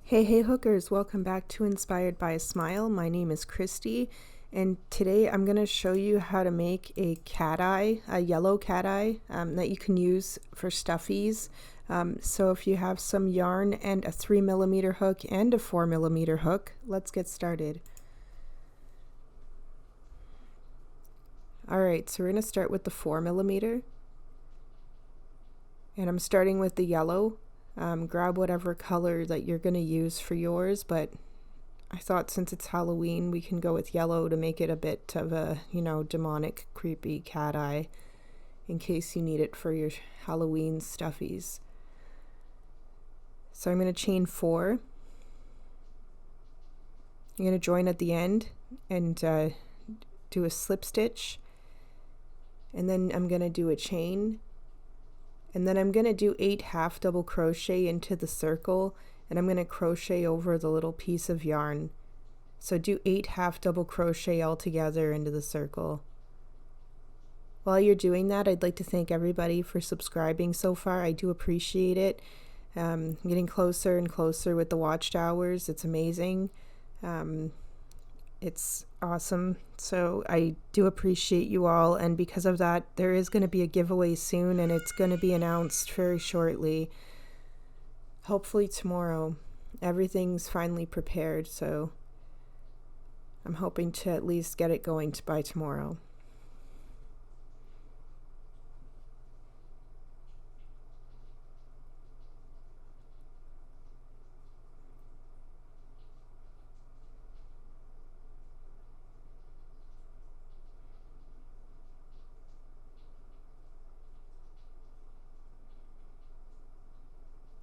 Hey hookers, welcome back to Inspired by a Smile. My name is Christy, and today I'm going to show you how to make a cat eye, a yellow cat eye that you can use for stuffies. So if you have some yarn and a 3mm hook and a 4mm hook, let's get started. Alright, so we're going to start with the 4mm, and I'm starting with the yellow. Grab whatever color that you're going to use for yours, but I thought since it's Halloween we can go with yellow to make it a bit of a, demonic, creepy cat eye in case you need it for your Halloween stuffies. So I'm going to chain 4. I'm going to join at the end and do a slip stitch, and then I'm going to do a chain. And then I'm going to do 8 half double crochet into the circle, and I'm going to crochet over the little piece of yarn. So do 8 half double crochet all together into the circle. While you're doing that, I'd like to thank everybody for subscribing so far. I do appreciate it. Getting closer and closer with the watched hours. It's amazing. It's awesome. So I do appreciate you all, and because of that there is going to be a giveaway soon, and it's going to be announced very shortly, hopefully tomorrow. Everything's finally prepared, so I'm hoping to at least get it going by tomorrow.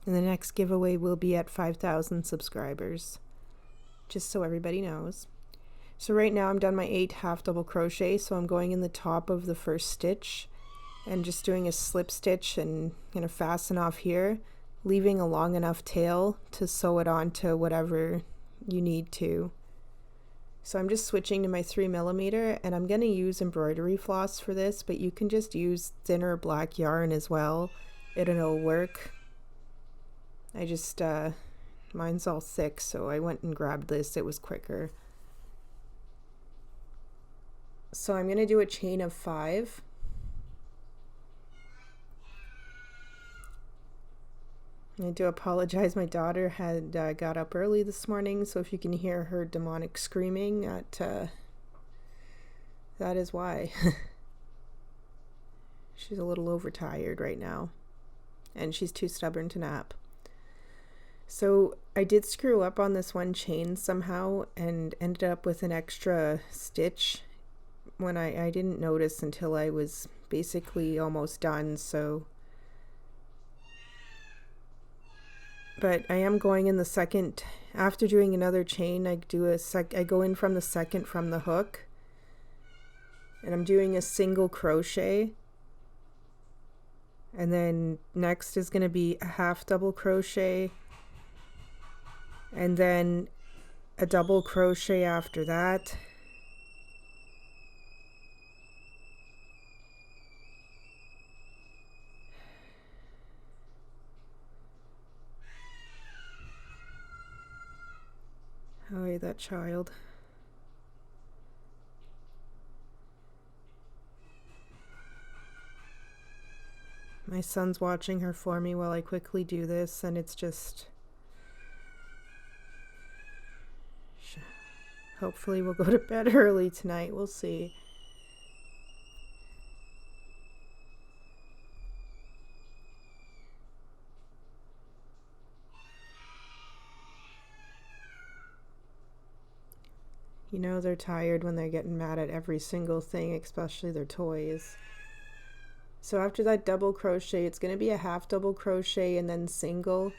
And the next giveaway will be at 5,000 subscribers, just so everybody knows. So right now I'm done my 8 half double crochet, so I'm going in the top of the first stitch and just doing a slip stitch and fasten off here, leaving a long enough tail to sew it onto whatever you need to. So I'm just switching to my 3mm, and I'm going to use embroidery floss for this, but you can just use thinner black yarn as well. It'll work. I just, mine's all thick, so I went and grabbed this. It was quicker. So I'm going to do a chain of 5. I do apologize. My daughter had got up early this morning, so if you can hear her demonic screaming, that is why. She's a little overtired right now, and she's too stubborn to nap. So I did screw up on this one chain somehow and ended up with an extra stitch when I didn't notice until I was basically almost done. But I am going in the second. After doing another chain, I go in from the second from the hook, and I'm doing a single crochet, and then next is going to be a half double crochet, and then a double crochet after that, oh yeah, that child. My son's watching her for me while I quickly do this, and it's just, hopefully we'll go to bed early tonight. We'll see. You know they're tired when they're getting mad at every single thing, especially their toys. So after that double crochet, it's going to be a half double crochet and then single.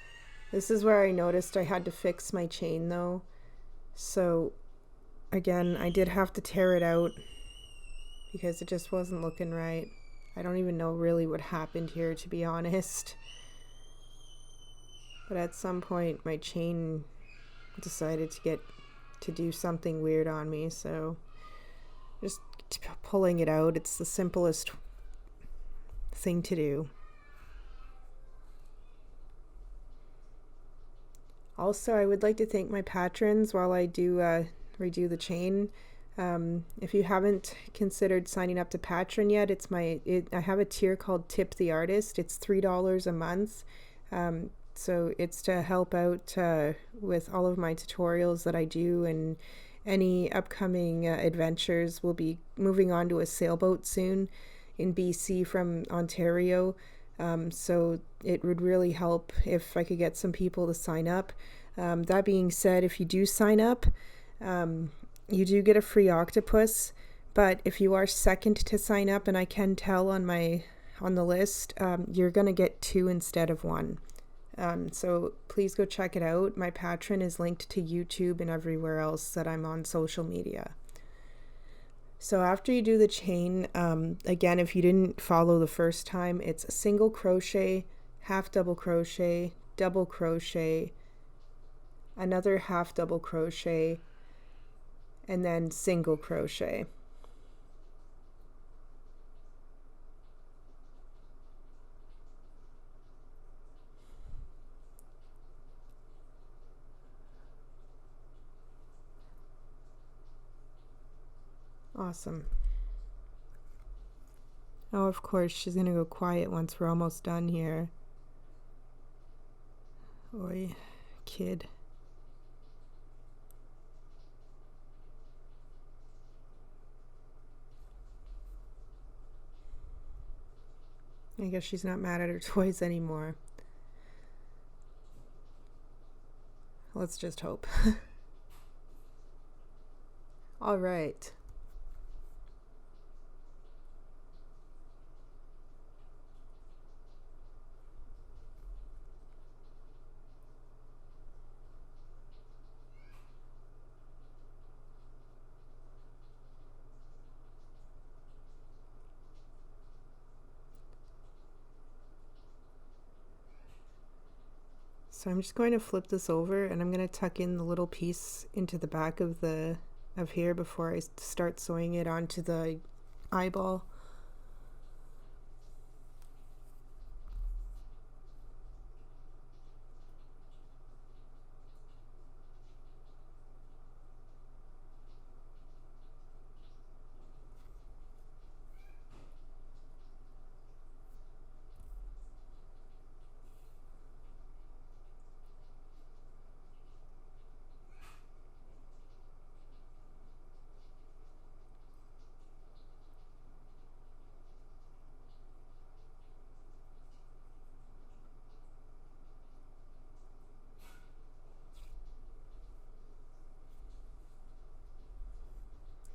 This is where I noticed I had to fix my chain though. So again, I did have to tear it out because it just wasn't looking right. I don't even know really what happened here, to be honest. But at some point my chain decided to do something weird on me, so just pulling it out. It's the simplest thing to do. Also, I would like to thank my patrons while I do redo the chain. If you haven't considered signing up to Patron yet, I have a tier called Tip the Artist. It's $3 a month. So it's to help out with all of my tutorials that I do, and any upcoming adventures. We'll be moving on to a sailboat soon in BC from Ontario. So it would really help if I could get some people to sign up. That being said, if you do sign up, you do get a free octopus. But if you are second to sign up, and I can tell on the list, you're gonna get 2 instead of 1. So please go check it out. My Patreon is linked to YouTube and everywhere else that I'm on social media. So after you do the chain, again, if you didn't follow the first time, it's a single crochet, half double crochet, double crochet, another half double crochet, and then single crochet. Awesome. Oh, of course, she's gonna go quiet once we're almost done here. Oi, kid. I guess she's not mad at her toys anymore. Let's just hope. All right. So I'm just going to flip this over, and I'm going to tuck in the little piece into the back of here before I start sewing it onto the eyeball.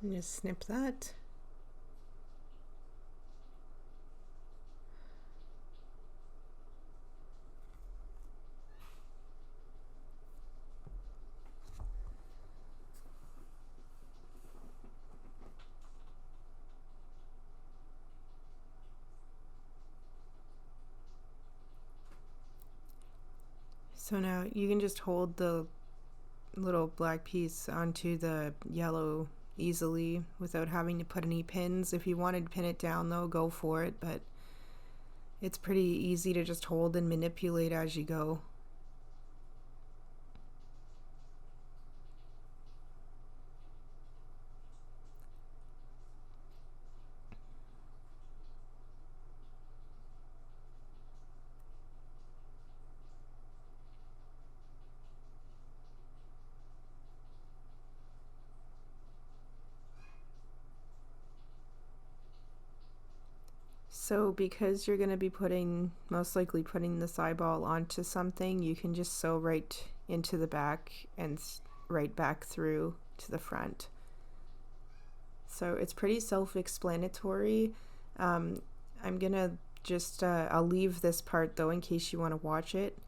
And just snip that. So now you can just hold the little black piece onto the yellow easily without having to put any pins. If you wanted to pin it down though, go for it, but it's pretty easy to just hold and manipulate as you go. So because you're going to be most likely putting this eyeball onto something, you can just sew right into the back and right back through to the front. So it's pretty self-explanatory. I'm gonna just, I'll leave this part though in case you want to watch it.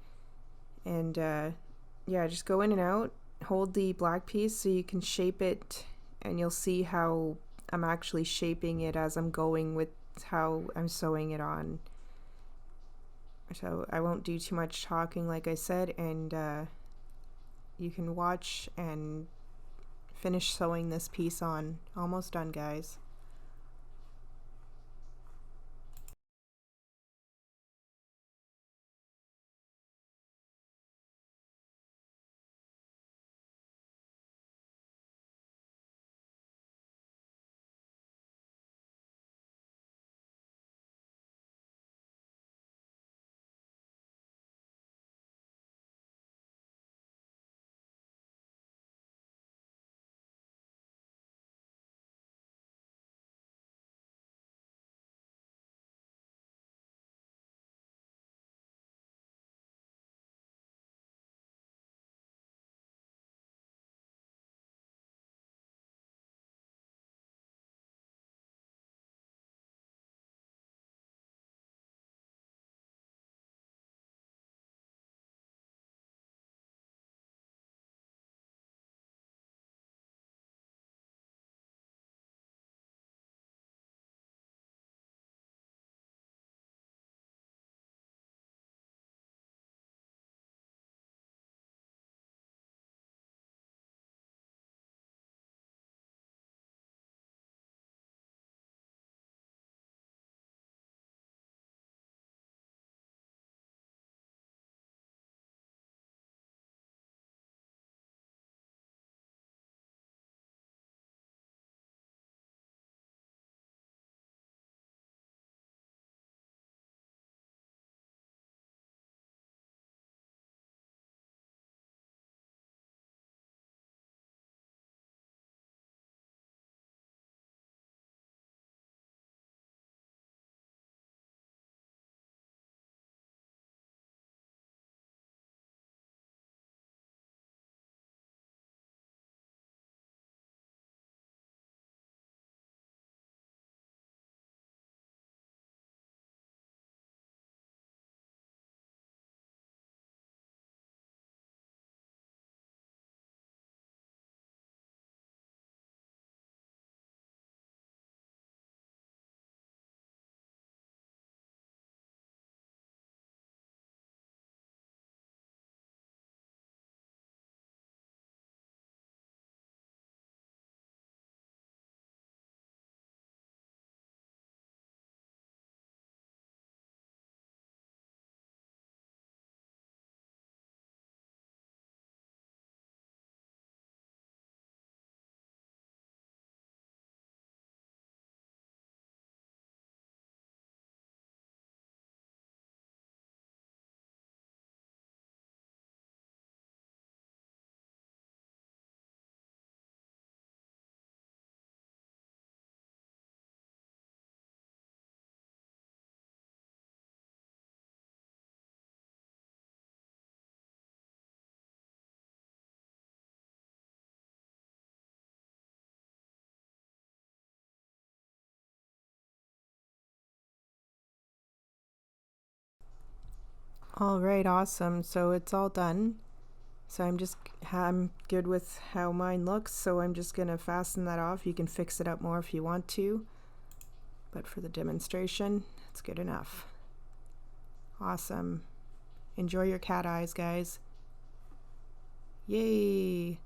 And yeah, just go in and out, hold the black piece so you can shape it, and you'll see how I'm actually shaping it as I'm going with how I'm sewing it on. So I won't do too much talking like I said, and you can watch and finish sewing this piece on. Almost done, guys. All right, awesome. So it's all done. So I'm good with how mine looks, so I'm just going to fasten that off. You can fix it up more if you want to, but for the demonstration, it's good enough. Awesome. Enjoy your cat eyes, guys. Yay!